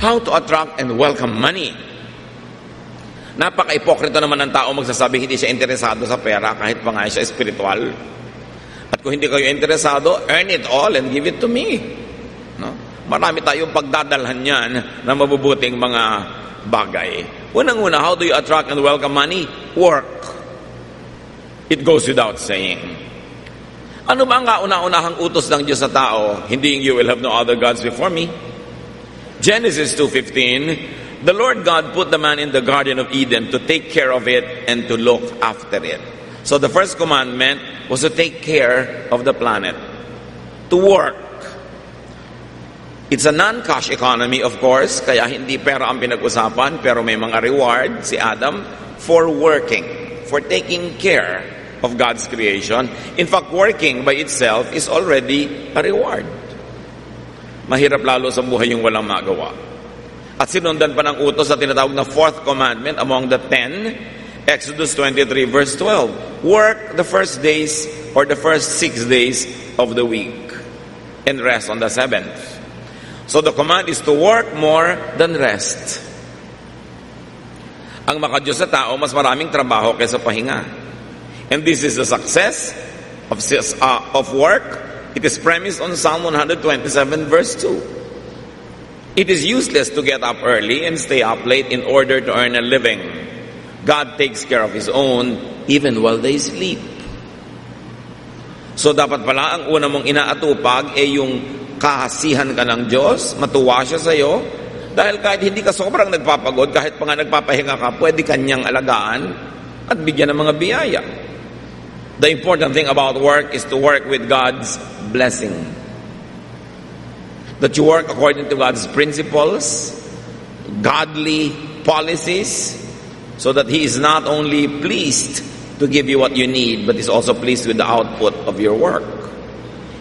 How to attract and welcome money. Napaka-ipokrito naman ng tao magsasabi hindi siya interesado sa pera kahit pa nga siya espiritual. At kung hindi kayo interesado, earn it all and give it to me. No? Marami tayong pagdadalhan yan na mabubuting mga bagay. Unang-una, how do you attract and welcome money? Work. It goes without saying. Ano ba ang kauna-unahang utos ng Diyos sa tao? Hindi you will have no other gods before me. Genesis 2:15, the Lord God put the man in the Garden of Eden to take care of it and to look after it. So the first commandment was to take care of the planet, to work. It's a non-cash economy, of course, kaya hindi pera ang pinag-usapan, pero may mga reward si Adam for working, for taking care of God's creation. In fact, working by itself is already a reward. Mahirap lalo sa buhay yung walang magawa. At sinundan pa ng utos sa tinatawag na fourth commandment among the 10, Exodus 23 verse 12. Work the first days or the first 6 days of the week and rest on the seventh. So the command is to work more than rest. Ang makadiyos sa tao, mas maraming trabaho kaysa pahinga. And this is the success of work. It is premised on Psalm 127 verse 2. It is useless to get up early and stay up late in order to earn a living. God takes care of His own even while they sleep. So dapat pala ang una mong inaatupag ay yung kahasihan ka ng Diyos, matuwa siya sa iyo, dahil kahit hindi ka sobrang nagpapagod, kahit pa nga nagpapahinga ka, pwede kanyang alagaan at bigyan ng mga biyaya. The important thing about work is to work with God's blessing. That you work according to God's principles, godly policies, so that He is not only pleased to give you what you need, but is also pleased with the output of your work.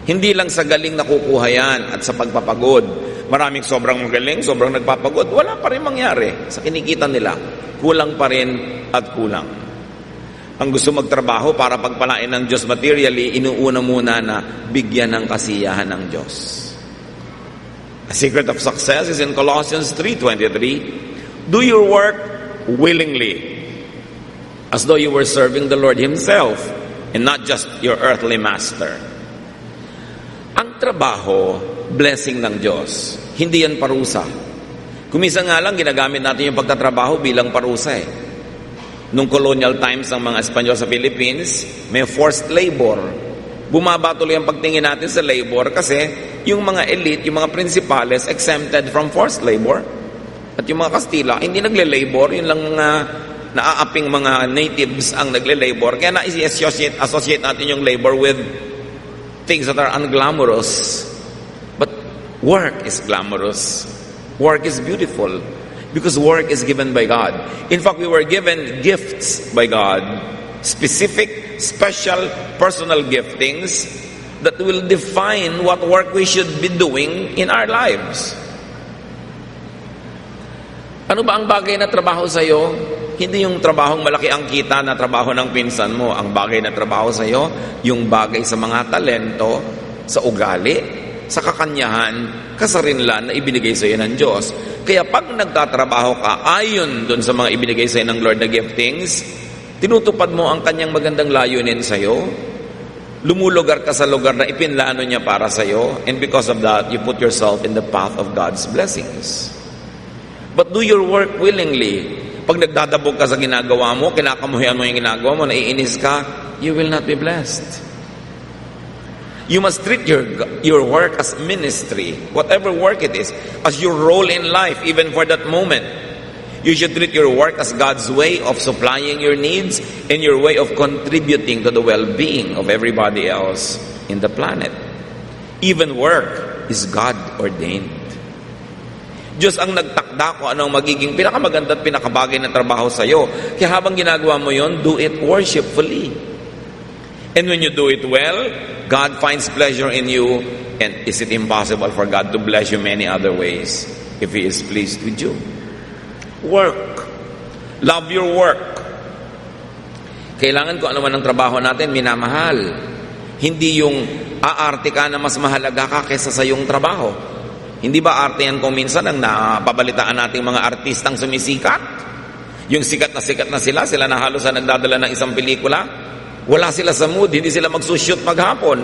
Hindi lang sa galing nakukuha yan at sa pagpapagod. Maraming sobrang magaling, sobrang nagpapagod, wala pa rin mangyari sa kinikita nila. Kulang pa rin at kulang. Ang gusto magtrabaho para pagpalain ng Diyos materially, inuuna muna na bigyan ng kasiyahan ng Diyos. A secret of success is in Colossians 3:23. Do your work willingly, as though you were serving the Lord Himself and not just your earthly master. Ang trabaho, blessing ng Diyos. Hindi yan parusa. Kuminsan nga lang, ginagamit natin yung pagtatrabaho bilang parusa eh. Nung colonial times ng mga Espanyol sa Philippines, may forced labor. Bumaba tuloy ang pagtingin natin sa labor kasi yung mga elite, yung mga principales, exempted from forced labor. At yung mga Kastila, hindi nagle-labor, yun lang mga naaaping mga natives ang nagle-labor. Kaya na-associate natin yung labor with things that are unglamorous. But work is glamorous. Work is beautiful. Because work is given by God. In fact, we were given gifts by God. Specific, special, personal giftings that will define what work we should be doing in our lives. Ano ba ang bagay na trabaho sa iyo? Hindi yung trabahong malaki ang kita na trabaho ng pinsan mo. Ang bagay na trabaho sa iyo, yung bagay sa mga talento, sa ugali, sa kakanyahan, kasarinlan na ibinigay sa iyo ng Diyos. Kaya pag nagtatrabaho ka ayon doon sa mga ibinigay sa iyo ng Lord na giftings, tinutupad mo ang kanyang magandang layunin sa iyo. Lumulugar ka sa lugar na ipinlano niya para sa iyo, and because of that, you put yourself in the path of God's blessings. But do your work willingly. Pag nagdadabog ka sa ginagawa mo, kinakamuhian mo yung ginagawa mo, naiinis ka, you will not be blessed. You must treat your work as ministry, whatever work it is, as your role in life, even for that moment. You should treat your work as God's way of supplying your needs and your way of contributing to the well-being of everybody else in the planet. Even work is God-ordained. Diyos ang nagtakda kung anong magiging pinakamaganda at pinakabagay na trabaho sa iyo. Kaya habang ginagawa mo yon, do it worshipfully. And when you do it well, God finds pleasure in you. And is it impossible for God to bless you many other ways if He is pleased with you? Work. Love your work. Kailangan ko ano man ang trabaho natin, minamahal. Hindi yung aarte ka na mas mahalaga ka kaysa sa iyong trabaho. Hindi ba arte yan kung minsan ang napabalitaan nating mga artistang sumisikat? Yung sikat na sila na halos na nagdadala ng isang pelikula. Wala sila sa mood, hindi sila magsushoot maghapon.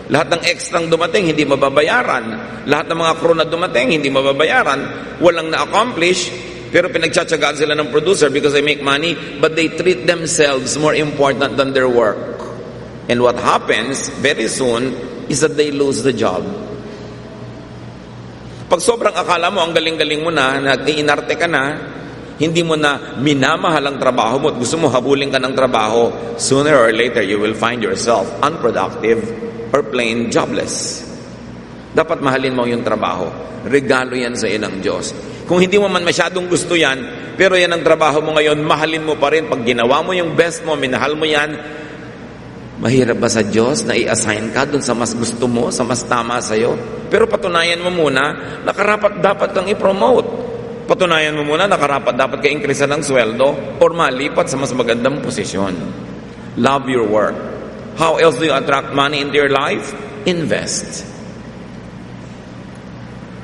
Lahat ng extrang dumating, hindi mababayaran. Lahat ng mga crew na dumating, hindi mababayaran. Walang na-accomplish, pero pinagtsatsagaan sila ng producer because they make money, but they treat themselves more important than their work. And what happens very soon is that they lose the job. Pag sobrang akala mo, ang galing-galing mo na, nag-iinarte ka na, hindi mo na minamahal ang trabaho mo at gusto mo habulin ka ng trabaho, sooner or later you will find yourself unproductive or plain jobless. Dapat mahalin mo yung trabaho. Regalo yan sa iyo ng Diyos. Kung hindi mo man masyadong gusto yan, pero yan ang trabaho mo ngayon, mahalin mo pa rin. Pag ginawa mo yung best mo, minahal mo yan, mahirap ba sa Diyos na i-assign ka dun sa mas gusto mo, sa mas tama sa'yo? Pero patunayan mo muna na karapat dapat kang i-promote. Patunayan mo muna na karapat dapat ka increase ng sweldo or malipat sa mas magandang posisyon. Love your work. How else do you attract money into your life? Invest.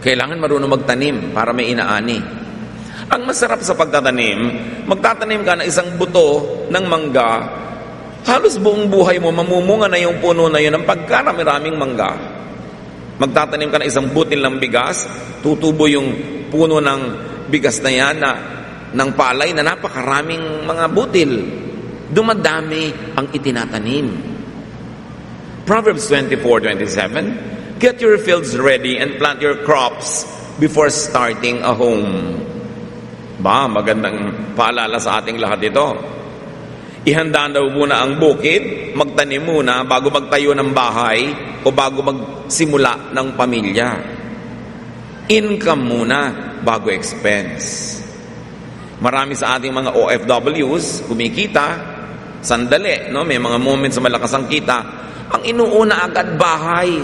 Kailangan marunong magtanim para may inaani. Ang masarap sa pagtatanim, magtatanim ka na isang buto ng mangga, halos buong buhay mo, mamumunga na yung puno na yun ng pagkarami-raming mangga. Magtatanim ka na isang butil ng bigas, tutubo yung puno ng bigas na yan ng palay na napakaraming mga butil. Dumadami ang itinatanim. Proverbs 24:27, get your fields ready and plant your crops before starting a home. Magandang paalala sa ating lahat ito. Ihanda daw muna ang bukid, magtanim muna bago magtayo ng bahay o bago magsimula ng pamilya. Income muna bago expense. Marami sa ating mga OFWs kumikita, sandali, no? May mga moments na malakas ang kita. Ang inuuna agad bahay.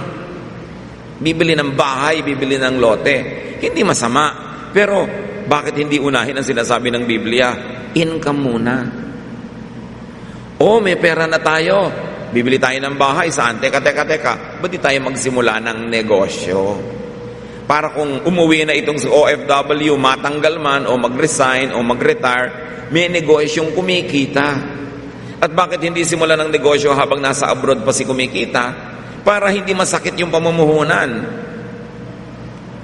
Bibili ng bahay, bibili ng lote. Hindi masama. Pero bakit hindi unahin ang sinasabi ng Biblia? Income muna. May pera na tayo. Bibili tayo ng bahay. Saan? Teka. Ba't di tayo magsimula ng negosyo? Para kung umuwi na itong si OFW, matanggal man o mag-resign o mag-retire, may negosyong kumikita. At bakit hindi simula ng negosyo habang nasa abroad pa si kumikita? Para hindi masakit yung pamumuhunan.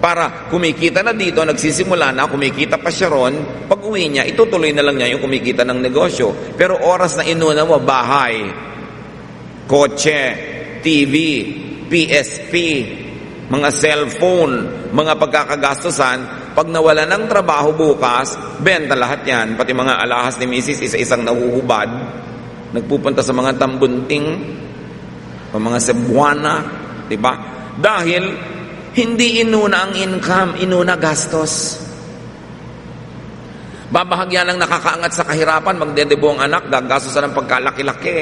Para kumikita na dito, nagsisimula na, kumikita pa siya ron, pag uwi niya, itutuloy na lang niya yung kumikita ng negosyo. Pero oras na inuna mo, bahay, kotse, TV, PSP, mga cellphone, mga pagkakagastusan, pag nawala ng trabaho bukas, benta lahat yan. Pati mga alahas ni Mrs. isa-isang nahuhubad, nagpupunta sa mga tambunting, o mga Cebuana, diba? Dahil hindi inuna ang income, inuna gastos. Babahagyan ng nakakaangat sa kahirapan, magdedebo ang anak, gagastos ng pagkalaki-laki.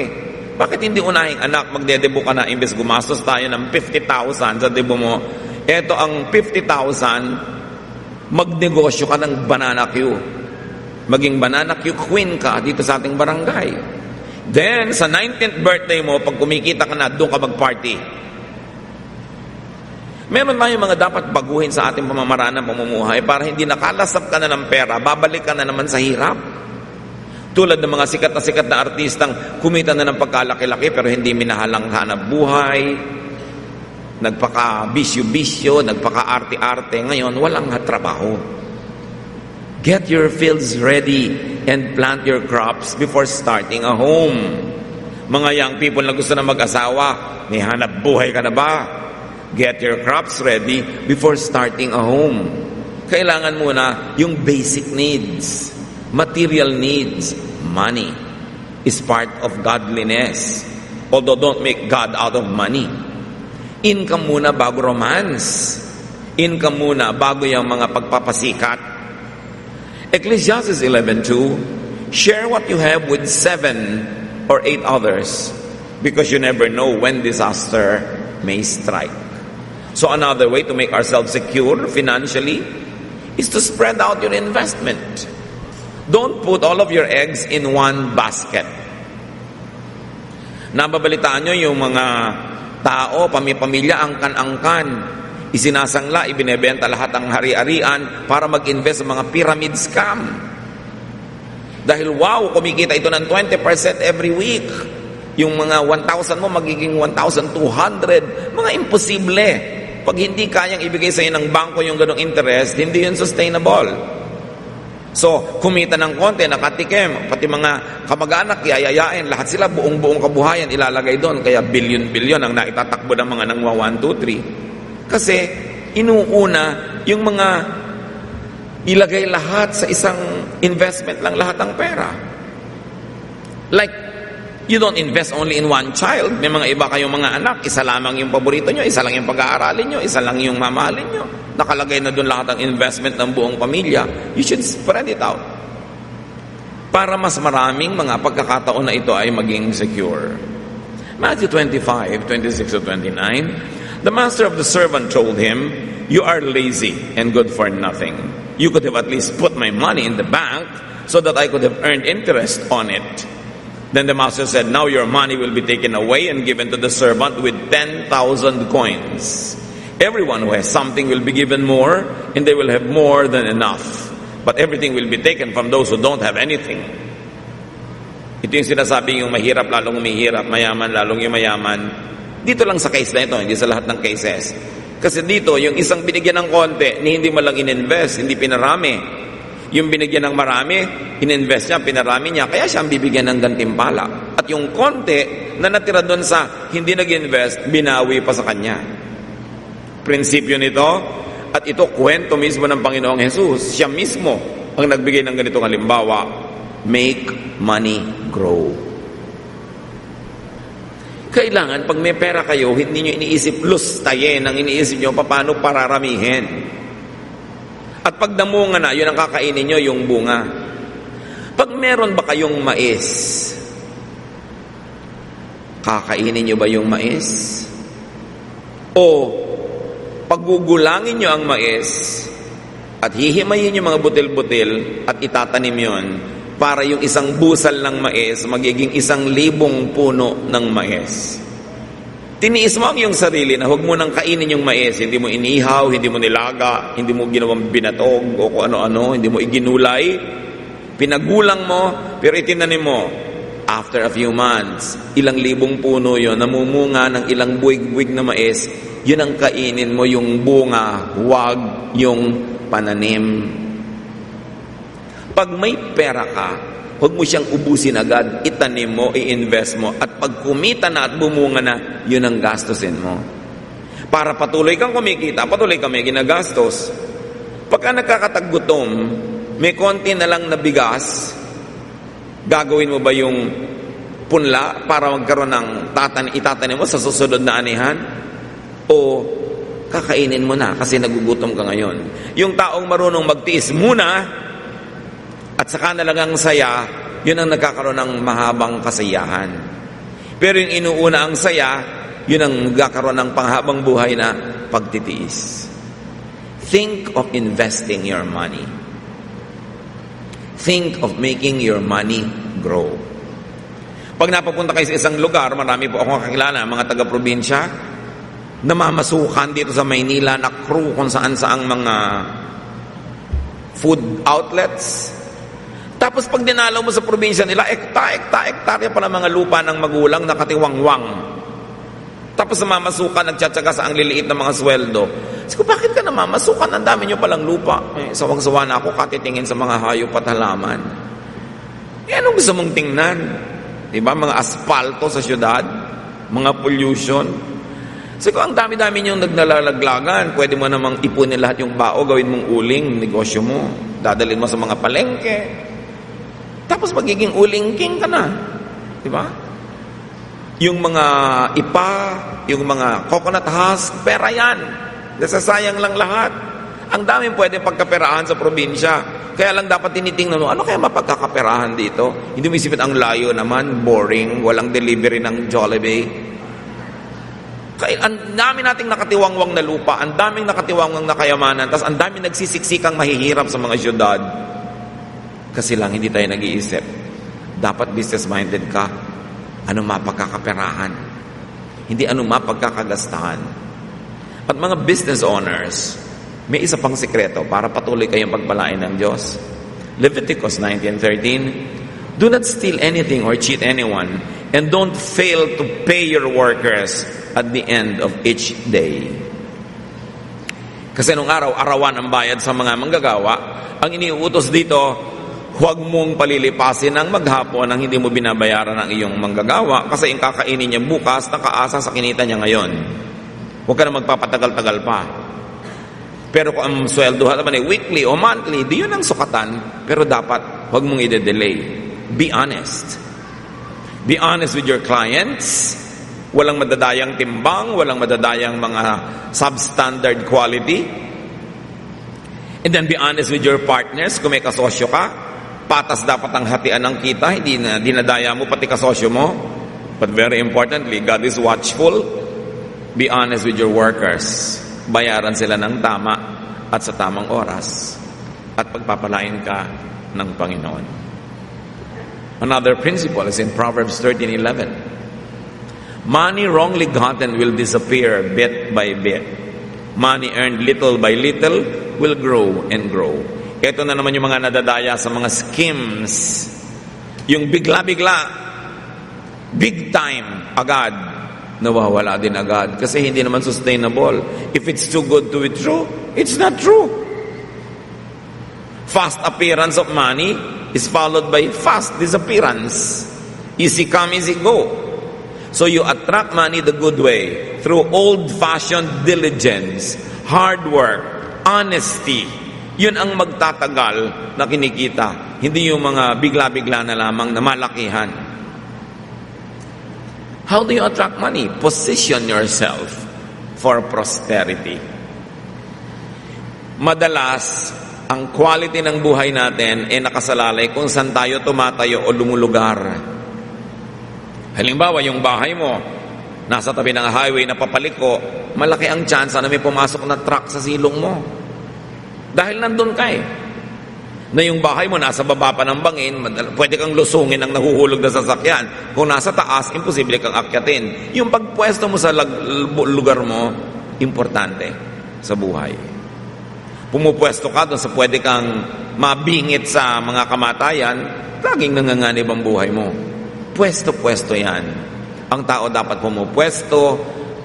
Bakit hindi unahing anak, magdedebo ka na, imbes gumastos tayo ng 50,000 sa debo mo? Eto ang 50,000, magnegosyo ka ng banana queue. Maging banana queue queen ka dito sa ating barangay. Then, sa 19th birthday mo, pag kumikita ka na, doon ka mag-party. Meron tayong mga dapat baguhin sa ating pamamaraan ng pamumuhay para hindi nakalasap ka na ng pera, babalik ka na naman sa hirap. Tulad ng mga sikat na artistang kumita na ng pagkalaki-laki pero hindi minahalang hanap buhay, nagpaka-bisyo-bisyo, nagpaka-arte-arte, ngayon walang trabaho. Get your fields ready and plant your crops before starting a home. Mga young people na gusto na mag-asawa, may hanap buhay ka na ba? Get your crops ready before starting a home. Kailangan muna yung basic needs, material needs. Money is part of godliness. Although don't make God out of money. Income muna bago romance. Income muna bago yung mga pagpapasikat. Ecclesiastes 11:2, share what you have with 7 or 8 others, because you never know when disaster may strike. So another way to make ourselves secure financially is to spread out your investment. Don't put all of your eggs in one basket. Nababalitaan nyo yung mga tao, pamilya, angkan-angkan. isinasangla, ibinebenta lahat ang hari-arian para mag-invest sa mga pyramid scam. Dahil wow, kumikita ito ng 20% every week. Yung mga 1,000 mo magiging 1,200. Mga imposible. Pag hindi kayang ibigay sa'yo ng bangko yung ganong interest, hindi yun sustainable. So, kumita ng konti, nakatikim, pati mga kamag-anak, yayayain, lahat sila buong-buong kabuhayan ilalagay doon. Kaya bilyon-bilyon ang naitatakbo ng mga nangwa 1, 2, 3. Kasi, inuuna yung mga ilagay lahat sa isang investment lang lahat ng pera. Like, you don't invest only in one child. May mga iba kayong mga anak, isa lamang yung paborito nyo, isa lang yung pag-aaralin nyo, isa lang yung mamahalin nyo. Nakalagay na doon lahat ng investment ng buong pamilya. You should spread it out. Para mas maraming mga pagkakataon na ito ay maging secure. Matthew 25, 26 to 29, the master of the servant told him, "You are lazy and good for nothing. You could have at least put my money in the bank so that I could have earned interest on it." Then the master said, "Now your money will be taken away and given to the servant with 10,000 coins. Everyone who has something will be given more, and they will have more than enough. But everything will be taken from those who don't have anything." Ito yung sinasabi yung mahirap lalong umihirap, mayaman lalong yung mayaman. Dito lang sa case na ito, hindi sa lahat ng cases. Kasi dito, yung isang binigyan ng konti, hindi man lang ininvest, hindi pinarami. Yung binigyan ng marami, ininvest niya, pinarami niya, kaya siya ang bibigyan ng gantimpala. At yung konti na natira doon sa hindi nag-invest, binawi pa sa kanya. Prinsipyo nito, at ito kwento mismo ng Panginoong Jesus. Siya mismo ang nagbigay ng ganitong halimbawa. Make money grow. Kailangan, pag may pera kayo, hindi nyo iniisip lustayin, ang iniisip nyo, paano pararamihin. At pag namunga na, yun ang kakainin nyo, yung bunga. Pag meron ba kayong mais, kakainin nyo ba yung mais? O paggugulangin nyo ang mais at hihimayin yung mga butil-butil at itatanim yon para yung isang busal ng mais magiging 1,000 puno ng mais. Tiniis mo ang iyong sarili na huwag mo nang kainin yung mais. Hindi mo inihaw, hindi mo nilaga, hindi mo ginawang binatog o kung ano-ano, hindi mo iginulay. Pinagulang mo, pero itinanim mo. After a few months, 1,000 puno yon, namumunga ng ilang buwig-buwig na mais. Yun ang kainin mo, yung bunga, huwag yung pananim. Pag may pera ka, huwag mo siyang ubusin agad, itanim mo, i-invest mo, at pag kumita na at bumunga na, yun ang gastusin mo. Para patuloy kang kumikita, patuloy kang may ginagastos. Pagka nagkakatagutom, may konti na lang na bigas, gagawin mo ba yung punla para magkaroon ng itatanim mo sa susunod na anihan? O kakainin mo na kasi nagugutom ka ngayon? Yung taong marunong magtiis muna at saka na lang ang saya, yun ang nagkakaroon ng mahabang kasiyahan. Pero yung inuuna ang saya, yun ang nagkakaroon ng panghabang buhay na pagtitiis. Think of investing your money. Think of making your money grow. Pag napapunta kayo sa isang lugar, marami po akong kakilala, mga taga-probinsya, namamasukan dito sa Maynila na crew kung saan-saang mga food outlets. Tapos pag dinalaw mo sa probinsya nila, ektarya pa ng mga lupa ng magulang na katiwangwang. Tapos namamasukan, nagtsatsaga sa ang liliit na mga sweldo. Sabi ko, bakit ka namamasukan? Ang dami nyo palang lupa. Sawang-sawa na ako katitingin sa mga hayop at halaman. Anong gusto mong tingnan? Diba? Mga asfalto sa syudad, mga pollution. Sabi ko, ang dami-dami niyong nagnalalaglagan. Pwede mo namang ipunin lahat yung bao, gawin mong uling, negosyo mo. Dadalhin mo sa mga palengke. Tapos magiging uling king ka na. Diba? Yung mga ipa, yung mga coconut husk, pera yan. Nasasayang lang lahat. Ang daming pwede pagkaperahan sa probinsya. Kaya lang dapat tinitingnan mo, ano kaya mapagkakaperahan dito? Hindi mo isipin, ang layo naman, boring, walang delivery ng Jollibee. Kaya ang dami nating nakatiwangwang na lupa, ang daming nakatiwangwang na kayamanan, tapos ang daming nagsisiksikang mahihirap sa mga syudad. Kasi lang hindi tayo nag-iisip. Dapat business-minded ka. Ano mapagkakaperahan? Hindi ano mapagkakagastahan. At mga business owners, may isa pang sikreto para patuloy kayong pagpalain ng Diyos. Leviticus 19:13, do not steal anything or cheat anyone, and don't fail to pay your workers at the end of each day. Kasi nung araw-arawan ang bayad sa mga manggagawa, ang iniuutos dito, huwag mong palilipasin ng maghapon ang hindi mo binabayaran ng iyong manggagawa kasi yung kakainin niya bukas, nakaasa sa kinita niya ngayon. Huwag ka na magpapatagal-tagal pa. Pero kung ang sweldohan naman ay weekly o monthly, di yun ang sukatan. Pero dapat, huwag mong i-delay. Be honest. Be honest with your clients. Walang madadayang timbang, walang madadayang mga substandard quality. And then be honest with your partners. Kung may kasosyo ka, patas dapat ang hatian ng kita, hindi na dinadaya mo pati kasosyo mo. But very importantly, God is watchful. Be honest with your workers. Bayaran sila ng tama at sa tamang oras. At pagpapalain ka ng Panginoon. Another principle is in Proverbs 13:11. Money wrongly gotten will disappear bit by bit. Money earned little by little will grow and grow. Ito na naman yung mga nadadaya sa mga schemes. Yung bigla-bigla, big time, agad, nawawala din agad. Kasi hindi naman sustainable. If it's too good to be true, it's not true. Fast appearance of money is followed by fast disappearance. Easy come, easy go. So you attract money the good way through old-fashioned diligence, hard work, honesty. Yun ang magtatagal na kinikita. Hindi yung mga bigla-bigla na lamang na malakihan. How do you attract money? Position yourself for prosperity. Madalas, ang quality ng buhay natin ay nakasalalay kung saan tayo tumatayo o lumulugar. Halimbawa, yung bahay mo, nasa tabi ng highway na papaliko, malaki ang chance na may pumasok na truck sa silong mo. Dahil nandun ka na yung bahay mo nasa baba pa ng bangin, pwede kang lusungin ng nahuhulog na sasakyan. Kung nasa taas, imposible kang akyatin. Yung pagpwesto mo sa lugar mo, importante sa buhay. Pumupwesto ka doon sa pwede kang mabingit sa mga kamatayan, laging nanganganib ang buhay mo. Pwesto-pwesto yan. Ang tao dapat pumupwesto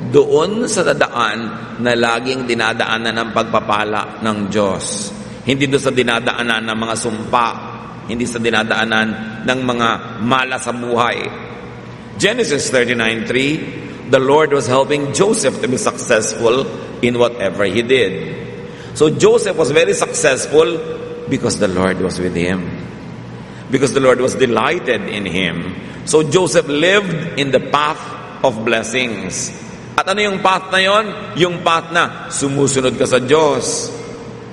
doon sa dadaan na laging dinadaanan ng pagpapala ng Diyos. Hindi doon sa dinadaanan ng mga sumpa, hindi sa dinadaanan ng mga mala sa buhay. Genesis 39:3, the Lord was helping Joseph to be successful in whatever he did. So Joseph was very successful because the Lord was with him. Because the Lord was delighted in him. So Joseph lived in the path of blessings. At ano yung path na yon? Yung path na sumusunod ka sa Diyos.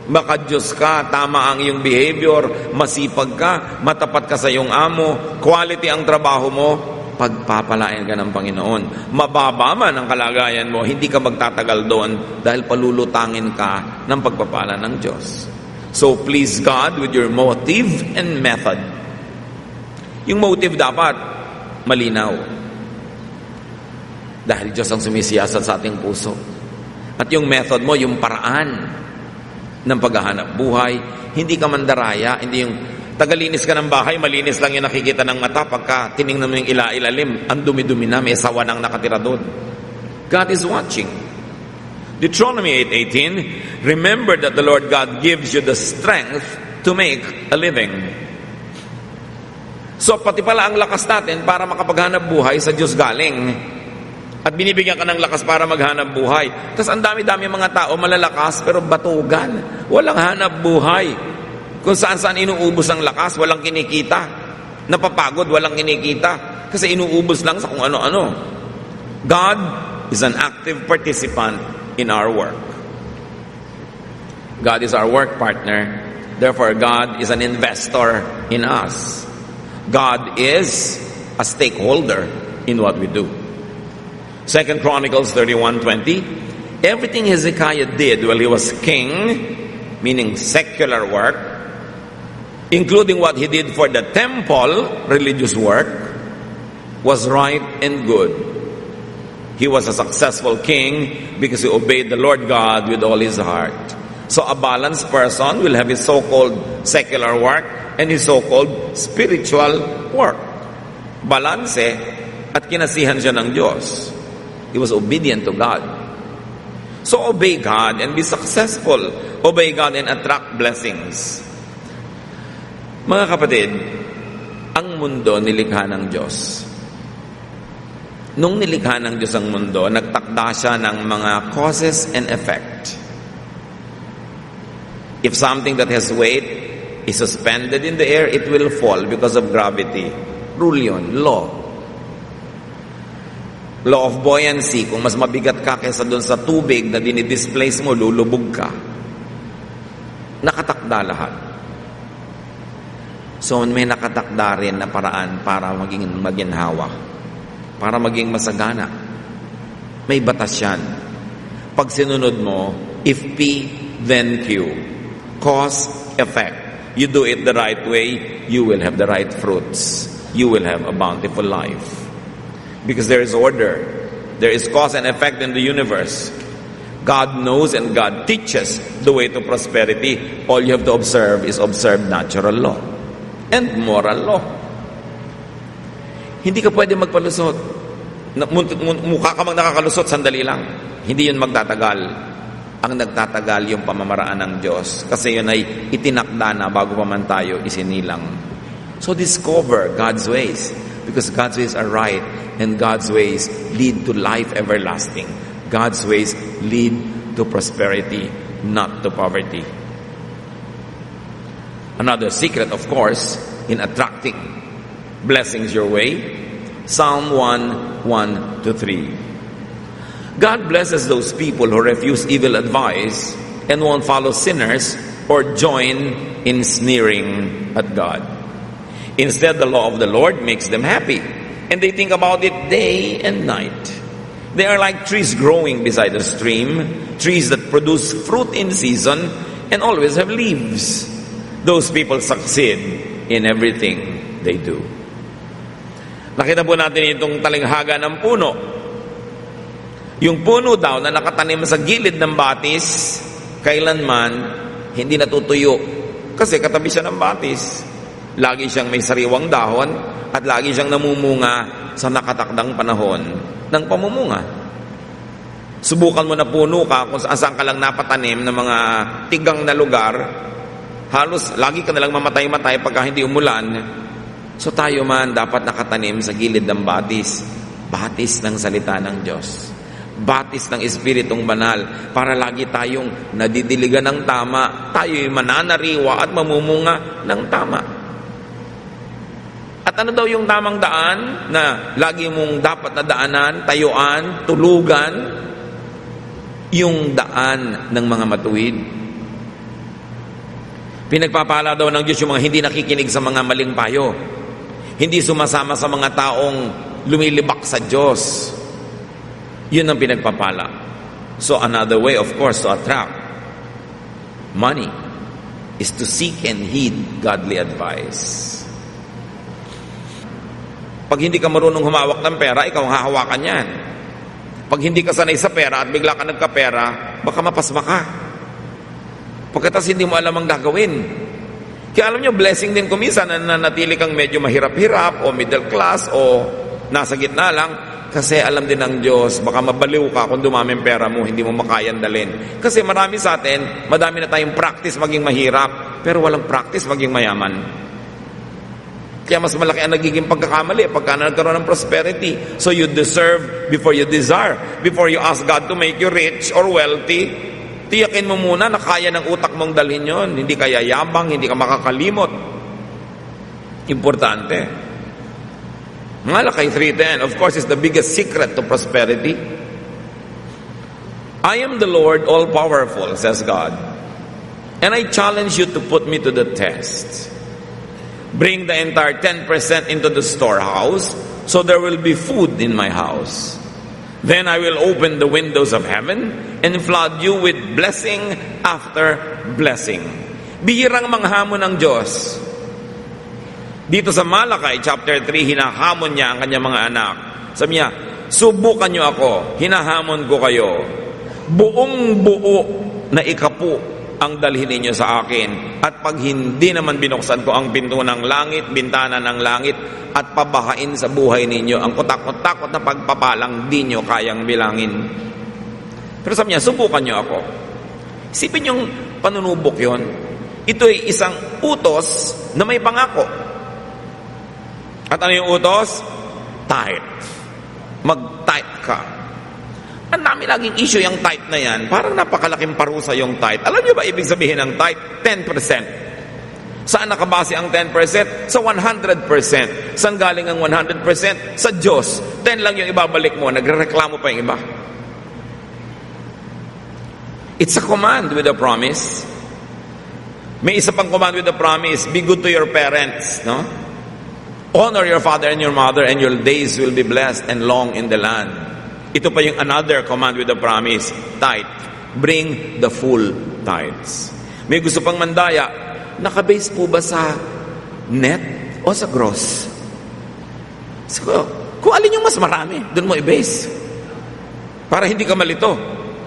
Maka-Diyos ka, tama ang iyong behavior, masipag ka, matapat ka sa iyong amo, quality ang trabaho mo, pagpapalain ka ng Panginoon. Mababa man ang kalagayan mo, hindi ka magtatagal doon dahil palulutangin ka ng pagpapala ng Diyos. So please God with your motive and method. Yung motive dapat malinaw. Dahil Diyos ang sumisiyasat sa ating puso. At yung method mo, yung paraan ng paghahanap buhay, hindi ka mandaraya, hindi yung tagalinis ka ng bahay, malinis lang yung nakikita ng mata, pagka tinignan mo yung ilalim, ang dumi-dumi na, may sawa nang nakatira doon. God is watching. Deuteronomy 8:18, remember that the Lord God gives you the strength to make a living. So pati pala ang lakas natin para makapaghanap buhay sa Diyos galing. At binibigyan ka ng lakas para maghanap buhay. Tapos ang dami-dami mga tao malalakas pero batugan. Walang hanap buhay. Kung saan-saan inuubos ang lakas, walang kinikita. Napapagod, walang kinikita. Kasi inuubos lang sa kung ano-ano. God is an active participant in our work. God is our work partner. Therefore, God is an investor in us. God is a stakeholder in what we do. 2 Chronicles 31:20, everything Hezekiah did while he was king, meaning secular work, including what he did for the temple, religious work, was right and good. He was a successful king because he obeyed the Lord God with all his heart. So a balanced person will have his so-called secular work and his so-called spiritual work. Balanse at kinasihan siya ng Diyos. He was obedient to God. So obey God and be successful. Obey God and attract blessings. Mga kapatid, ang mundo nilikha ng Diyos. Nung nilikha ng Diyos ang mundo, nagtakda siya ng mga causes and effect. If something that has weight is suspended in the air, it will fall because of gravity. Rule yun, law. Law of buoyancy, kung mas mabigat ka kaysa doon sa tubig na dinidisplace mo, lulubog ka. Nakatakda lahat. So may nakatakda rin na paraan para maging maginhawa, para maging masagana. May batas yan. Pag sinunod mo, if P, then Q. Cause, effect. You do it the right way, you will have the right fruits. You will have a bountiful life. Because there is order. There is cause and effect in the universe. God knows and God teaches the way to prosperity. All you have to observe is observe natural law and moral law. Hindi ka pwede magpalusot. Mukha ka mang nakakalusot, sandali lang. Hindi yun magtatagal. Ang nagtatagal yung pamamaraan ng Diyos. Kasi yun ay itinakda na bago pa man tayo isinilang. So discover God's ways. Because God's ways are right. And God's ways lead to life everlasting. God's ways lead to prosperity, not to poverty. Another secret, of course, in attracting blessings your way, Psalm 1:1-3. God blesses those people who refuse evil advice and won't follow sinners or join in sneering at God. Instead, the law of the Lord makes them happy, and they think about it day and night. They are like trees growing beside a stream, trees that produce fruit in season and always have leaves. Those people succeed in everything they do. Nakita po natin itong talinghaga ng puno. Yung puno daw na nakatanim sa gilid ng batis, kailanman hindi natutuyo. Kasi katabi siya ng batis. Lagi siyang may sariwang dahon at lagi siyang namumunga sa nakatakdang panahon ng pamumunga. Subukan mo na puno ka kung saan ka lang napatanim ng mga tigang na lugar, halos lagi ka nalang mamatay-matay pagka hindi umulan. So tayo man dapat nakatanim sa gilid ng batis. Batis ng salita ng Diyos. Batis ng Espiritong Banal para lagi tayong nadidiligan ng tama. Tayo'y mananariwa at mamumunga ng tama. At ano daw yung tamang daan na lagi mong dapat na daanan, tayuan, tulugan? Yung daan ng mga matuwid. Pinagpapala daw ng Diyos yung mga hindi nakikinig sa mga maling payo. Hindi sumasama sa mga taong lumilibak sa Diyos. Yun ang pinagpapala. So another way, of course, to attract money is to seek and heed godly advice. Pag hindi ka marunong humawak ng pera, ikaw ang hahawakan yan. Pag hindi ka sanay sa pera at bigla ka nagkapera, baka mapasma ka. Pagkatas hindi mo alam ang gagawin. Kaya alam nyo, blessing din kuminsan na natili kang medyo mahirap-hirap o middle class o nasa gitna lang. Kasi alam din ng Diyos, baka mabaliw ka kung dumaming pera mo, hindi mo makayan dalhin. Kasi marami sa atin, madami na tayong practice maging mahirap, pero walang practice maging mayaman. Kaya mas malaki ang nagiging pagkakamali pagka nagkaroon ng prosperity. So you deserve before you desire. Before you ask God to make you rich or wealthy, tiyakin mo muna na kaya ng utak mong dalhin yon. Hindi ka yayabang, hindi ka makakalimot. Importante. Malakay 3:10, of course, is the biggest secret to prosperity. I am the Lord all-powerful, says God, and I challenge you to put me to the test. Bring the entire 10% into the storehouse, so there will be food in my house. Then I will open the windows of heaven and flood you with blessing after blessing. Bihirang manghamon ng Diyos. Dito sa Malakay chapter 3, hinahamon niya ang kanyang mga anak. Sabi niya, Subukan nyo ako, hinahamon ko kayo. Buong buo na ikapu ang dalhin ninyo sa akin. At pag hindi naman binuksan ko ang pinto ng langit, bintana ng langit, at pabahain sa buhay ninyo ang kutakot-takot na pagpapalang di nyo kayang bilangin. Pero sabi niya, subukan nyo ako. Isipin yung panunubok yon. Ito'y isang utos na may pangako. At ano yung utos? Tithe. Mag-tithe ka. Ang dami laging issue yung tithe na yan. Parang napakalaking parusa yung tithe. Alam niyo ba ibig sabihin ng tithe? 10%. Saan nakabase ang 10%? Sa 100%. Saan galing ang 100%? Sa Diyos. 10 lang yung ibabalik mo. Nagrereklamo pa yung iba. It's a command with a promise. May isa pang command with a promise. Be good to your parents, no? Honor your father and your mother, and your days will be blessed and long in the land. Ito pa yung another command with a promise. Tithe. Bring the full tithes. May gusto pang mandaya. Nakabase po ba sa net o sa gross? So, kung alin yung mas marami, doon mo i-base. Para hindi ka malito.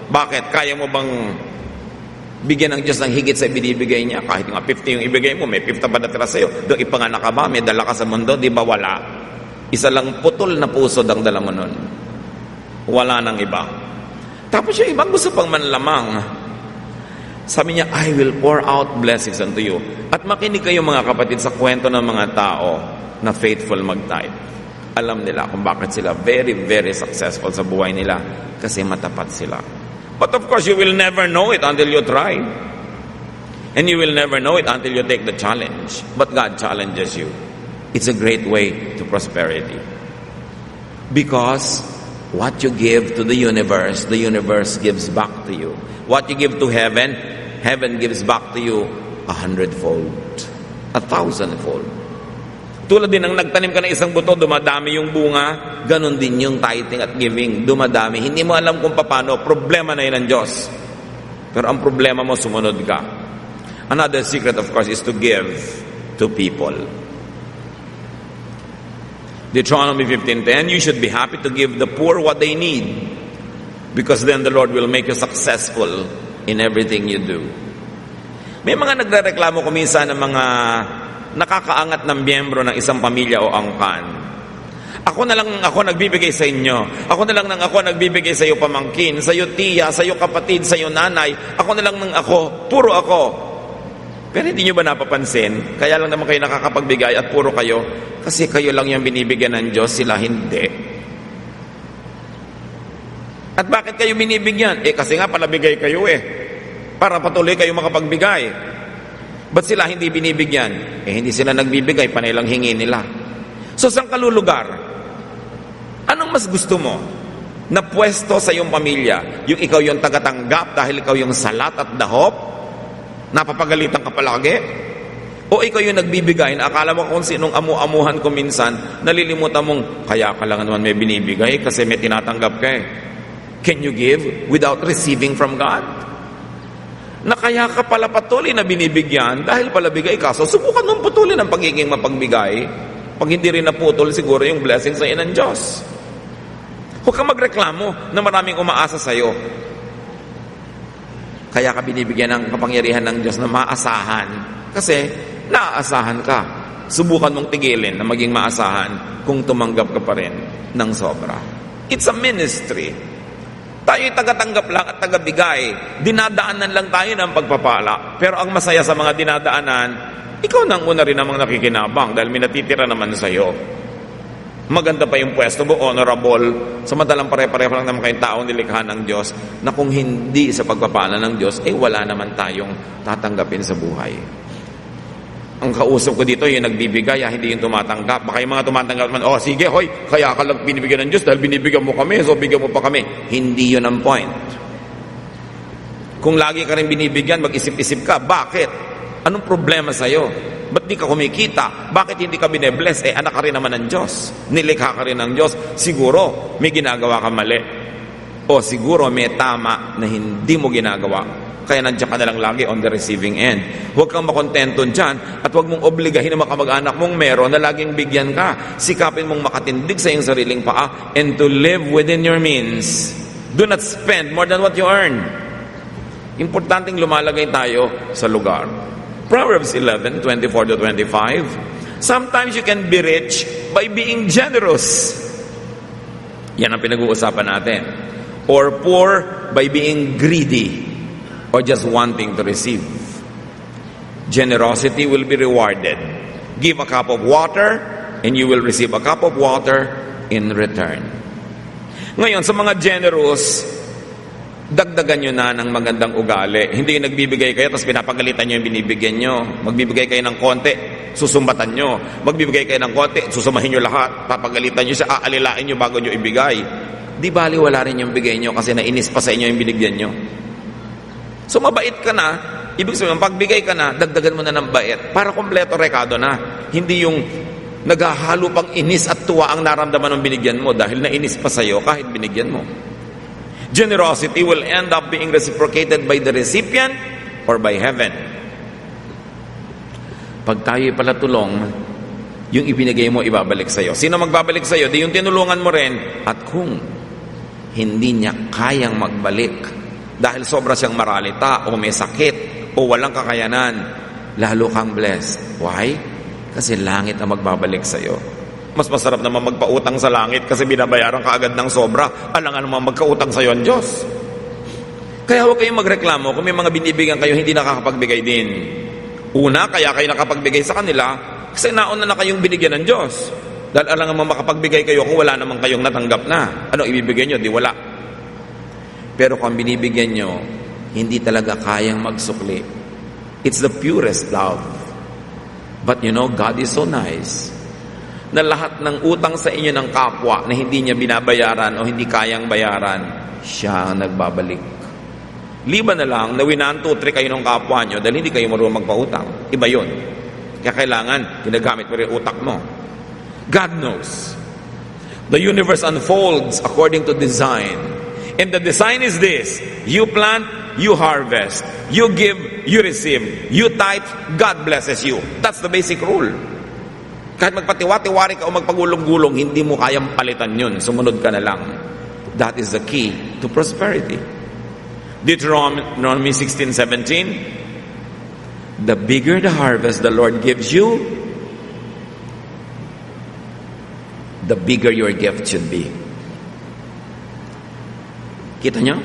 Bakit? Kaya mo bang bigyan ng Diyos ng higit sa binibigay niya? Kahit nga 50 yung ibigay mo, may 50 pa natira sa'yo. Doon ipanganak ka ba? May dala ka sa mundo? Di ba wala? Isa lang putol na puso ang dala mo nun. Wala nang iba. Tapos yung ibang gusto pang manlamang. Sabi niya, I will pour out blessings unto you. At makinig kayo mga kapatid sa kwento ng mga tao na faithful mag-tithe. Alam nila kung bakit sila very, very successful sa buhay nila. Kasi matapat sila. But of course, you will never know it until you try. And you will never know it until you take the challenge. But God challenges you. It's a great way to prosperity. Because what you give to the universe gives back to you. What you give to heaven, heaven gives back to you 100-fold, 1,000-fold. Tulad din ng nagtanim ka ng isang buto, dumadami yung bunga, ganon din yung tithing at giving, dumadami. Hindi mo alam kung paano, problema na yun ng Diyos. Pero ang problema mo, sumunod ka. Another secret, of course, is to give to people. Deuteronomy 15:10, you should be happy to give the poor what they need, because then the Lord will make you successful in everything you do. May mga nagrereklamo kuminsan ng mga nakakaangat ng miyembro ng isang pamilya o angkan. Ako na lang ako nagbibigay sa inyo. Ako na lang ako nagbibigay sa iyo pamangkin, sa iyo tiya, sa iyo kapatid, sa iyo nanay. Ako na lang ako, puro ako. Pero hindi nyo ba napapansin? Kaya lang naman kayo nakakapagbigay at puro kayo kasi kayo lang yung binibigyan ng Diyos, sila hindi. At bakit kayo binibigyan? Kasi nga palabigay kayo para patuloy kayo makapagbigay. Ba't sila hindi binibigyan? Hindi sila nagbibigay, panay lang hingi nila. So, saan kalulugar? Anong mas gusto mo? Na pwesto sa iyong pamilya? Yung ikaw yung tagatanggap dahil ikaw yung salat at dahop? Napapagalitan ka palagi? O ikaw yung nagbibigay na akala mo kung sinong amu-amuhan ko minsan, nalilimutan mong, kaya ka lang naman may binibigay kasi may tinatanggap ka Can you give without receiving from God? Na kaya ka pala patuloy na binibigyan dahil pala bigay ka. So, subukan mong putulin ang pagiging mapagbigay. Pag hindi rin naputol, siguro yung blessing sa ng Diyos. Huwag kang magreklamo na maraming umaasa sa'yo. Kaya ka binibigyan ng kapangyarihan ng Diyos na maasahan. Kasi, naaasahan ka. Subukan mong tigilin na maging maasahan kung tumanggap ka pa rin ng sobra. It's a ministry. Tayo'y tagatanggap lang at tagabigay. Dinadaanan lang tayo ng pagpapala. Pero ang masaya sa mga dinadaanan, ikaw nang una rin namang nakikinabang dahil may natitira naman sa'yo. Maganda pa yung pwesto mo, honorable. Samantalang pare-pareho lang naman kayong taong nilikha ng Diyos na kung hindi sa pagpapala ng Diyos, wala naman tayong tatanggapin sa buhay. Ang kausap ko dito, yung nagbibigay, hindi yung tumatanggap. Baka yung mga tumatanggap naman, sige, hoy, kaya ka lang binibigyan ng Diyos dahil binibigyan mo kami, so bigyan mo pa kami. Hindi yun ang point. Kung lagi ka rin binibigyan, mag-isip-isip ka, bakit? Anong problema sa'yo? Ba't di ka kumikita? Bakit hindi ka binebless? Anak ka rin naman ng Diyos. Nilikha ka rin ng Diyos. Siguro, may ginagawa ka mali. O siguro may tama na hindi mo ginagawa, kaya nandiyan ka na lang lagi on the receiving end. Huwag kang makontento dyan at huwag mong obligahin ang mga kamag-anak mong meron na laging bigyan ka. Sikapin mong makatindig sa iyong sariling paa and to live within your means. Do not spend more than what you earn. Importanteng lumalagay tayo sa lugar. Proverbs 11:24-25. Sometimes you can be rich by being generous. Yan ang pinag-uusapan natin. Or poor by being greedy or just wanting to receive. Generosity will be rewarded. Give a cup of water and you will receive a cup of water in return. Ngayon, sa mga generous, dagdagan nyo na ng magandang ugali. Hindi yung nagbibigay kayo tapos pinapagalitan nyo yung binibigyan nyo. Magbibigay kayo ng konti, susumbatan nyo. Magbibigay kayo ng konti, susumahin nyo lahat. Papagalitan nyo siya, aalilain nyo bago nyo ibigay. Di bali wala rin yung bigay nyo kasi nainis pa sa inyo yung binigyan nyo. So mabait ka na, ibig sabihin, pagbigay ka na, dagdagan mo na ng bait. Para kompleto rekado na. Hindi yung naghahalo pang inis at tuwa ang naramdaman ng binigyan mo dahil nainis pa sa'yo kahit binigyan mo. Generosity will end up being reciprocated by the recipient or by heaven. Pag tayo'y palatulong, yung ibinigay mo, ibabalik sa'yo. Sino magbabalik sa'yo? Di yung tinulungan mo rin. At kung hindi niya kayang magbalik dahil sobra siyang maralita o may sakit o walang kakayanan, lalo kang blessed. Why? Kasi langit ang magbabalik sa'yo. Mas masarap naman magpautang sa langit kasi binabayaran ka agad ng sobra. Alangan naman magkautang sa'yo ang Diyos. Kaya huwag kayong magreklamo kung may mga binibigyan kayo hindi nakakapagbigay din. Una, kaya kayo nakapagbigay sa kanila kasi nauna na kayong binigyan ng Diyos. Dahil alam naman makapagbigay kayo kung wala naman kayong natanggap na. Ano ibibigay nyo? Di wala. Pero kung binibigyan nyo, hindi talaga kayang magsukli. It's the purest love. But you know, God is so nice na lahat ng utang sa inyo ng kapwa na hindi niya binabayaran o hindi kayang bayaran, siya ang nagbabalik. Liban na lang na 1, 2, 3 kayo ng kapwa nyo dahil hindi kayo marunong magpautang. Iba yun. Kaya kailangan, ginagamit mo rin utak mo. God knows. The universe unfolds according to design. And the design is this: you plant, you harvest. You give, you receive. You tithe, God blesses you. That's the basic rule. Kahit magpatiwa-tiwari ka o magpagulong-gulong, hindi mo kayang palitan yun. Sumunod ka na lang. That is the key to prosperity. Deuteronomy 16:17. The bigger the harvest the Lord gives you, the bigger your gift should be. Kita nyo?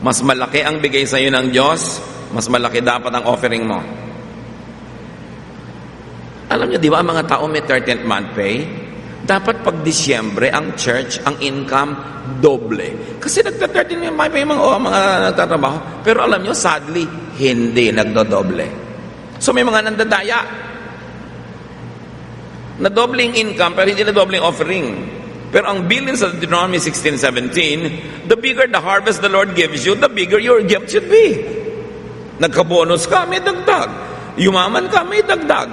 Mas malaki ang bigay sa iyo ng Diyos, mas malaki dapat ang offering mo. Alam nyo, di ba, ang mga tao may 13th month pay? Dapat pag Disyembre, ang church, ang income, doble. Kasi nagta-13th month pay mga nagtatrabaho. Pero alam nyo, sadly, hindi nagdodoble. So may mga nandadaya na dobling income pero hindi na dobling offering. Pero ang bilin sa Deuteronomy 16:17, the bigger the harvest the Lord gives you, the bigger your gift should be. Nagkabonus ka, may dagdag. Yumaman ka, may dagdag.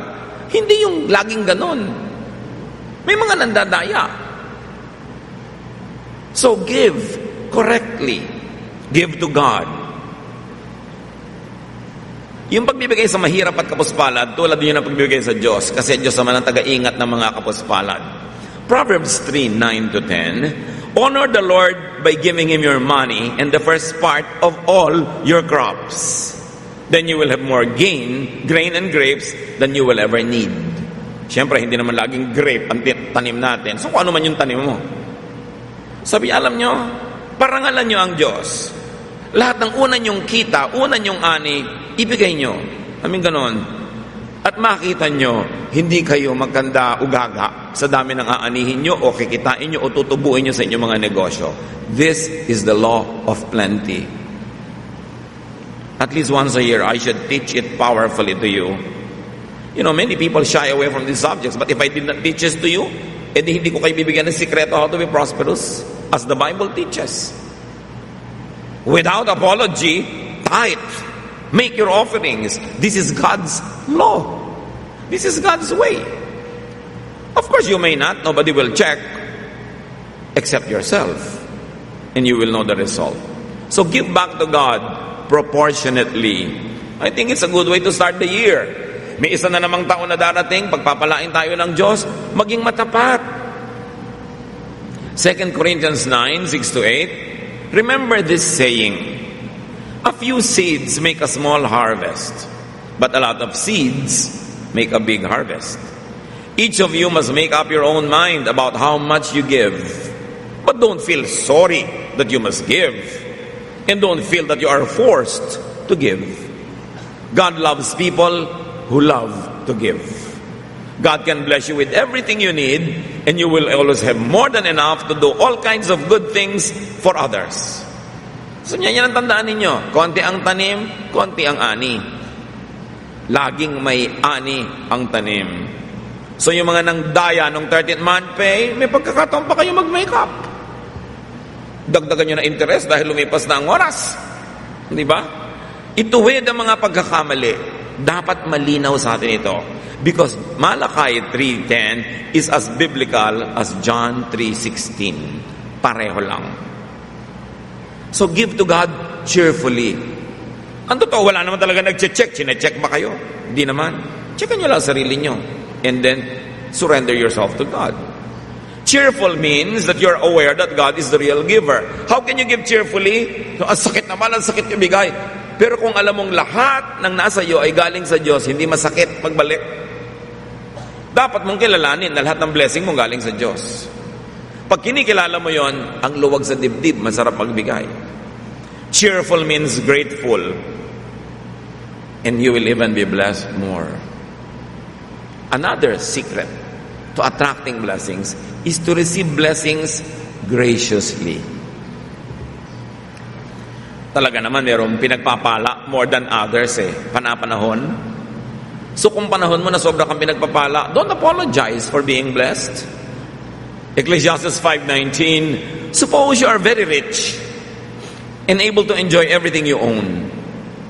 Hindi yung laging ganon. May mga nandadaya. So give correctly. Give to God. Yung pagbibigay sa mahirap at kapuspalad, tulad yun ang pagbibigay sa Diyos, kasi Diyos naman ang taga-ingat ng mga kapuspalad. Proverbs 3:9-10, honor the Lord by giving Him your money and the first part of all your crops. Then you will have more grain and grapes than you will ever need. Siyempre, hindi naman laging grape ang tanim natin. So kung ano man yung tanim mo. Sabi, alam nyo, parangalan nyo ang Diyos. Lahat ng una nyong kita, una nyong ani, ibigay nyo. Aming ganon. At makita nyo, hindi kayo magkanda ugaga sa dami ng aanihin nyo o kikitain nyo o tutubuin nyo sa inyong mga negosyo. This is the law of plenty. At least once a year, I should teach it powerfully to you. You know, many people shy away from these subjects, but if I did not teach this to you, edi hindi ko kayo bibigyan ng sikreto how to be prosperous, as the Bible teaches. Without apology, tithe. Make your offerings. This is God's law. This is God's way. Of course, you may not. Nobody will check except yourself. and you will know the result. So give back to God proportionately. I think it's a good way to start the year. May isa na namang taon na darating, pagpapalain tayo ng Diyos, maging matapat. 2 Corinthians 9, 6-8, remember this saying, a few seeds make a small harvest, but a lot of seeds make a big harvest. Each of you must make up your own mind about how much you give. But don't feel sorry that you must give. And don't feel that you are forced to give. God loves people who love to give. God can bless you with everything you need, and you will always have more than enough to do all kinds of good things for others. So yan ang tandaan ninyo. Konti ang tanim, konti ang ani. Laging may ani ang tanim. So yung mga nang daya nung 13th month pay, may pagkakataon pa kayo mag-makeup. Dagdagan nyo na interest dahil lumipas na ang oras. Di ba? Ituwid ang mga pagkakamali. Dapat malinaw sa atin ito. Because Malachi 3:10 is as biblical as John 3:16. Pareho lang. So give to God cheerfully. Ang totoo, wala naman talaga nag-check. Chine-check ba kayo? Hindi naman. Checkan nyo lang sarili nyo. And then, surrender yourself to God. Cheerful means that you're aware that God is the real giver. How can you give cheerfully? Ang sakit naman, ang sakit ibigay. Pero kung alam mong lahat ng nasa iyo ay galing sa Diyos, hindi masakit magbalik. Dapat mong kilalanin na lahat ng blessing mong galing sa Diyos. Pag kinikilala mo yon, ang luwag sa dibdib, masarap magbigay. Cheerful means grateful. And you will even be blessed more. Another secret to attracting blessings is to receive blessings graciously. Talaga naman mayroong pinagpapala more than others Panapanahon. So kung panahon mo na sobra kang pinagpapala, don't apologize for being blessed. Ecclesiastes 5:19, suppose you are very rich and able to enjoy everything you own.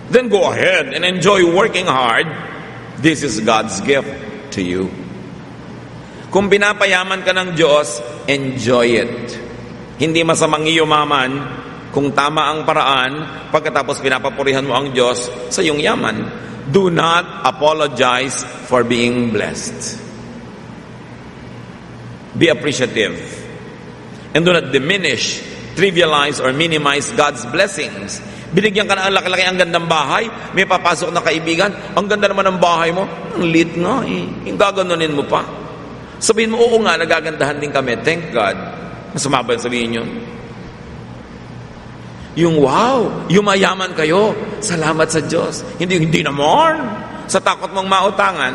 Then go ahead and enjoy working hard. This is God's gift to you. Kung pinapayaman ka ng Diyos, enjoy it. Hindi masamang yumaman kung tama ang paraan, pagkatapos pinapapurihan mo ang Diyos sa iyong yaman. Do not apologize for being blessed. Be appreciative. And do not diminish, trivialize, or minimize God's blessings. Binigyan ka na ang laki-laki, ang gandang bahay, may papasok na kaibigan, ang ganda naman ng bahay mo, ang liit nga yung gaganunin mo pa. Sabihin mo, oo nga, nagagandahan din kami, thank God. Masama ba sabihin yun? Yung wow, yumayaman kayo, salamat sa Diyos. Hindi naman, sa takot mong mautangan.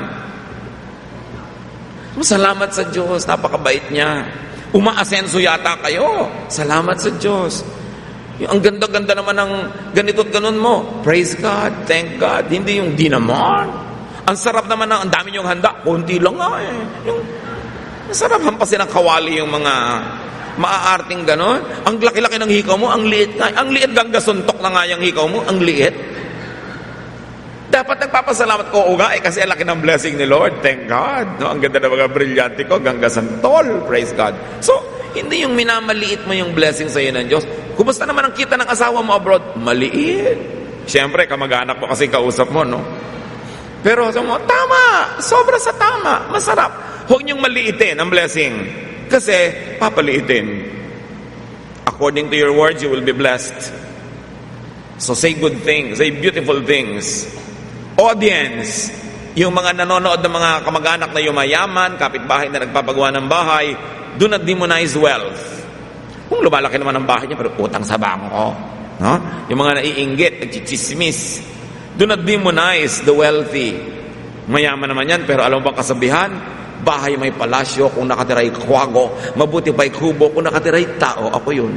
Salamat sa Diyos, napakabait niya. Umaasenso yata kayo, salamat sa Diyos. Ang ganda-ganda naman ng ganito't ganon mo. Praise God, thank God. Hindi yung di naman. Ang sarap naman ng, ang dami yung handa. Kunti lang nga Yung, ang sarap hampasin ng kawali yung mga maaarting ganon. Ang laki-laki ng hikaw mo, ang liit nga. Ang liit ganggasuntok na nga yung hikaw mo, ang liit. Dapat nagpapasalamat ko nga kasi ang laki ng blessing ni Lord. Thank God. No? Ang ganda ng mga brilyante ko, ganggasantol. Praise God. So, hindi yung minamaliit mo yung blessing sa iyo ng Diyos. Kumusta naman ang kita ng asawa mo abroad? Maliit. Siyempre, kamag-anak mo kasi kausap mo, no? Pero sabi mo, tama. Sobra sa tama. Masarap. Huwag niyong maliitin ang blessing. Kasi, papaliitin. According to your words, you will be blessed. So say good things. Say beautiful things. Audience. Yung mga nanonood ng mga kamag-anak na yumayaman, kapitbahay na nagpapagawa ng bahay, do not demonize wealth. Kung lumalaki naman ang bahay niya, pero utang sa bangko. No? Yung mga naiinggit, nagchichismis. Do not demonize the wealthy. Mayaman naman yan, pero alam mo bang kasabihan? Bahay may palasyo kung nakatiray kwago. Mabuti pa'y kubo kung nakatiray tao. Ako yun.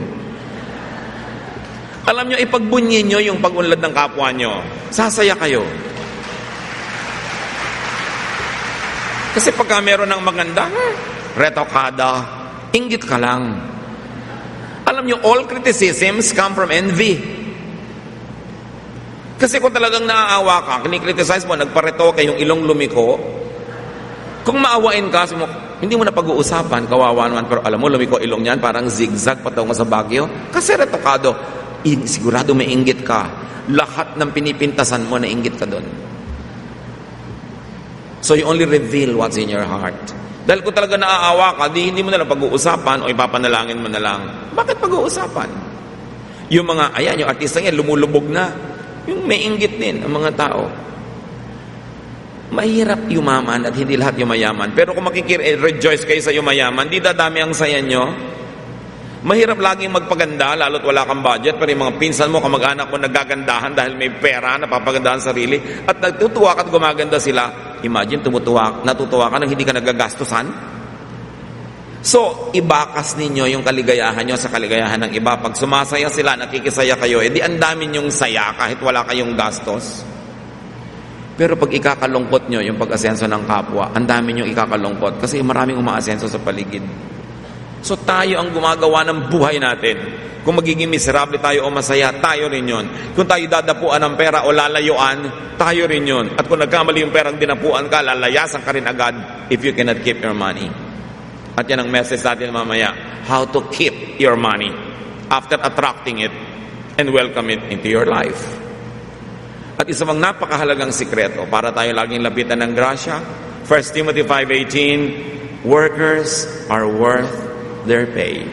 Alam nyo, ipagbunyin nyo yung pag-unlad ng kapwa nyo. Sasaya kayo. Kasi pagka meron ng maganda, retokada, inggit ka lang. Alam nyo, all criticisms come from envy. Kasi kung talagang naaawa ka, kinikriticize mo, nagparetoke yung ilong lumiko, kung maawain ka, hindi mo na pag-uusapan, kawawa naman, pero alam mo, lumiko ilong niyan, parang zigzag patungo sa Baguio. Kasi retokado, sigurado may inggit ka. Lahat ng pinipintasan mo, na inggit ka doon. So you only reveal what's in your heart. Dahil kung talaga naaawa ka, hindi mo na lang pag-uusapan o ipapanalangin mo na lang. Bakit pag-uusapan? Yung mga, ayan, yung artista yan, lumulubog na. Yung may inggit din ang mga tao. Mahirap yumaman at hindi lahat yumayaman. Pero kung rejoice kayo sa yumayaman, di dadami ang saya nyo. Mahirap laging magpaganda, lalo't wala kang budget, pero yung mga pinsan mo, kamag-anak mo nagagandahan dahil may pera, napapagandahan sarili, at nagtutuwa ka at gumaganda sila. Imagine, natutuwa ka nang hindi ka nagagastusan. So, ibakas ninyo yung kaligayahan nyo sa kaligayahan ng iba. Pag sumasaya sila, nakikisaya kayo, edi ang dami nyong saya kahit wala kayong gastos. Pero pag ikakalungkot nyo yung pag-asenso ng kapwa, ang dami nyong ikakalungkot kasi maraming umaasenso sa paligid. So tayo ang gumagawa ng buhay natin. Kung magiging miserable tayo o masaya, tayo rin yun. Kung tayo dadapuan ng pera o lalayuan, tayo rin yun. At kung nagkamali yung perang dinapuan ka, lalayasan ka rin agad if you cannot keep your money. At yan ang message natin mamaya. How to keep your money after attracting it and welcome it into your life. At isa pang napakahalagang sikreto para tayo laging lapitan ng grasya, 1 Timothy 5:18, workers are worth their pay.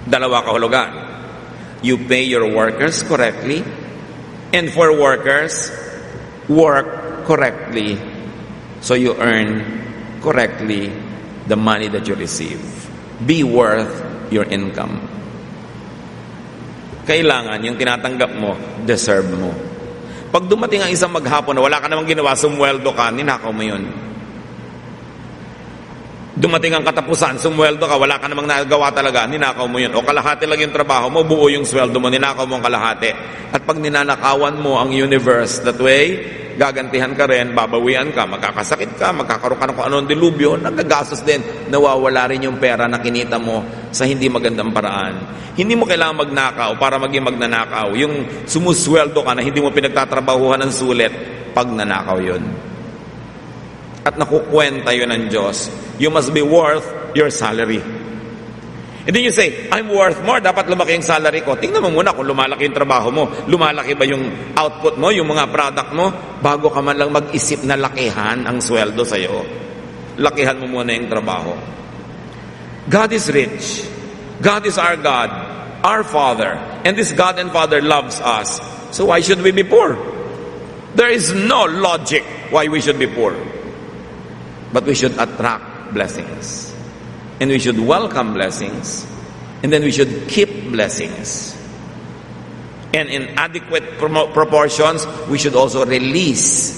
Dalawa kahulugan. You pay your workers correctly, and for workers, work correctly so you earn correctly the money that you receive. Be worth your income. Kailangan yung tinatanggap mo, deserve mo. Pag dumating ang isang maghapon na wala ka namang ginawa, sumweldo ka, ninakaw mo yun. Dumating ang katapusan, sumweldo ka, wala ka namang nagawa talaga, ninakaw mo yun. O kalahati lang yung trabaho mo, buo yung sweldo mo, ninakaw mo ang kalahati. At pag ninanakawan mo ang universe that way, gagantihan ka rin, babawian ka, magkakasakit ka, magkakaroon ka ng kung anong dilubyo, nagagastos din, nawawala rin yung pera na kinita mo sa hindi magandang paraan. Hindi mo kailangan magnakaw para maging magnanakaw. Yung sumusweldo ka na hindi mo pinagtatrabahuhan ng sulit, pag nanakaw yun. At nakukwenta yun ng Diyos. You must be worth your salary. And then you say, I'm worth more, dapat lumaki yung salary ko. Tingnan mo muna kung lumalaki yung trabaho mo. Lumalaki ba yung output mo, yung mga product mo, bago ka man lang mag-isip na lakihan ang sweldo sa'yo. Lakihan mo muna yung trabaho. God is rich. God is our God, our Father. And this God and Father loves us. So why should we be poor? There is no logic why we should be poor. But we should attract blessings. And we should welcome blessings. And then we should keep blessings. And in adequate proportions, we should also release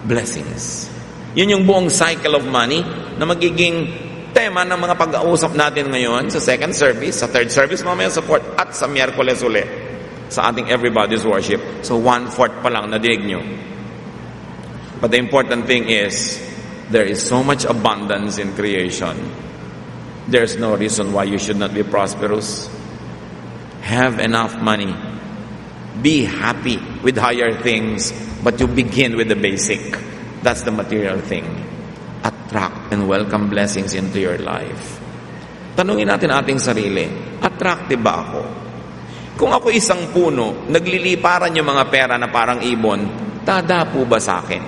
blessings. Yun yung buong cycle of money na magiging tema ng mga pag-uusap natin ngayon sa second service, sa third service mamaya sa fourth, at sa Miyerkules uli sa ating Everybody's Worship. So 1/4 pa lang nadinig nyo. But the important thing is, there is so much abundance in creation. There's no reason why you should not be prosperous. Have enough money. Be happy with higher things, but you begin with the basic. That's the material thing. Attract and welcome blessings into your life. Tanungin natin ating sarili, attractive ba ako? Kung ako isang puno, nagliliparan yung mga pera na parang ibon, dadapo ba sa akin?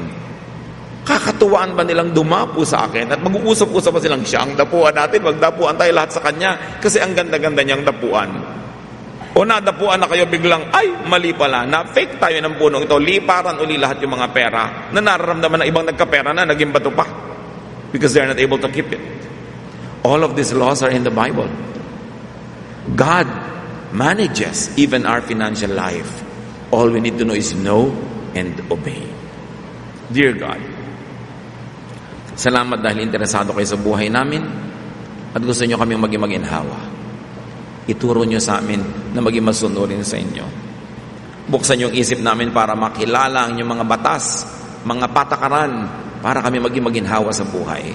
Kakatuwaan ba nilang dumapo sa akin? At mag-uusap-usap ba silang siya ang dapuan natin? Magdapuan tayo lahat sa kanya kasi ang ganda-ganda niyang dapuan. O nadapuan na kayo biglang, ay, mali pala, na-fake tayo ng punong ito, liparan uli lahat yung mga pera na nararamdaman ng ibang nagkapera na naging bato pa because they're not able to keep it. All of these laws are in the Bible. God manages even our financial life. All we need to know is know and obey. Dear God, salamat dahil interesado kayo sa buhay namin at gusto nyo kaming maging maginhawa. Ituro nyo sa amin na maging masunurin sa inyo. Buksan yung isip namin para makilala ang inyong mga batas, mga patakaran, para kami maging maginhawa sa buhay.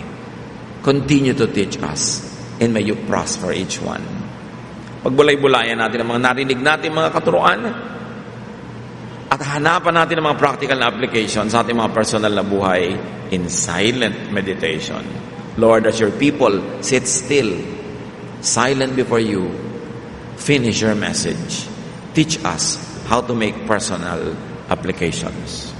Continue to teach us and may you prosper each one. Pagbulay-bulayan natin ang mga narinig natin, mga katuruan, at hanapan natin ang mga practical na application sa ating mga personal na buhay in silent meditation. Lord, as your people sit still, silent before you, finish your message. Teach us how to make personal applications.